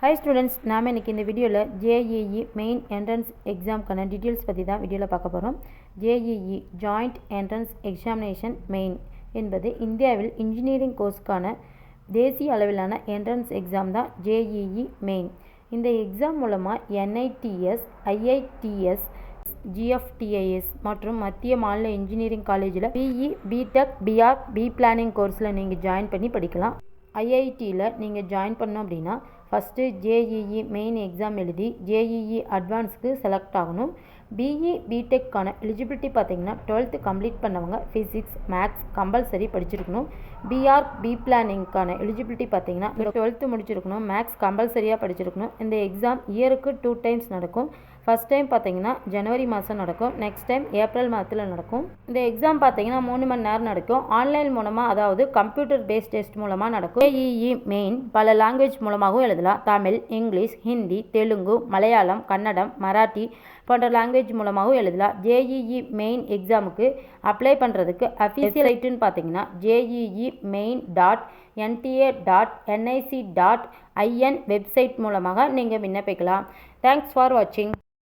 Hi students, நாம இன்னைக்கு இந்த வீடியோல JEE மெயின் என்ட்ரன்ஸ் எக்ஸாம்க்கான டீடைல்ஸ் பத்தி தான் வீடியோல பார்க்க போறோம். JEE joint entrance examination main என்பது இந்தியாவில் இன்ஜினியரிங் கோர்ஸ்க்கான தேசிய அளவிலான என்ட்ரன்ஸ் எக்ஸாம் தான் JEE மெயின். இந்த எக்ஸாம் மூலமா NITS, IITS, GFTIS மற்றும் மத்திய மாநில இன்ஜினியரிங் காலேஜில் BE, BTech, BArch, B planning கோர்ஸில் நீங்கள் ஜாயின் பண்ணி படிக்கலாம். IITயில் நீங்கள் ஜாயின் பண்ணோம் அப்படின்னா ஃபஸ்ட்டு JEE மெயின் எக்ஸாம் எழுதி JEE அட்வான்ஸ்க்கு செலக்ட் ஆகணும். BE, BTechக்கான எலிஜிபிலிட்டி பார்த்தீங்கன்னா 12th கம்ப்ளீட் பண்ணவங்க ஃபிசிக்ஸ், மேக்ஸ் கம்பல்சரி படிச்சிருக்கணும். BArch, B பிளானிங்க்கான எலிஜிபிலிட்டி பார்த்தீங்கன்னா 12th முடிச்சிருக்கணும், மேக்ஸ் கம்பல்சரியாக படிச்சிருக்கணும். இந்த எக்ஸாம் இயருக்கு 2 டைம்ஸ் நடக்கும். ஃபஸ்ட் டைம் பார்த்தீங்கன்னா ஜனவரி மாதம் நடக்கும், நெக்ஸ்ட் டைம் ஏப்ரல் மாதத்தில் நடக்கும். இந்த எக்ஸாம் பார்த்தீங்கன்னா 3 மணி நேரம் நடக்கும். ஆன்லைன் மூலமாக, அதாவது கம்ப்யூட்டர் பேஸ்ட் டெஸ்ட் மூலமாக நடக்கும். JEE மெயின் பல லாங்குவேஜ் மூலமாகவும் எழுதலாம். தமிழ், இங்கிலீஷ், ஹிந்தி, தெலுங்கு, மலையாளம், கன்னடம், மராட்டி போன்ற லாங்குவேஜ் மூலமாகவும் எழுதலாம். JEE மெயின் எக்ஸாமுக்கு அப்ளை பண்ணுறதுக்கு அஃபீஷியல் சைட்டுன்னு பார்த்தீங்கன்னா JEE main.nta.nic.in வெப்சைட் மூலமாக நீங்கள் விண்ணப்பிக்கலாம். தேங்க்ஸ் ஃபார் வாட்சிங்.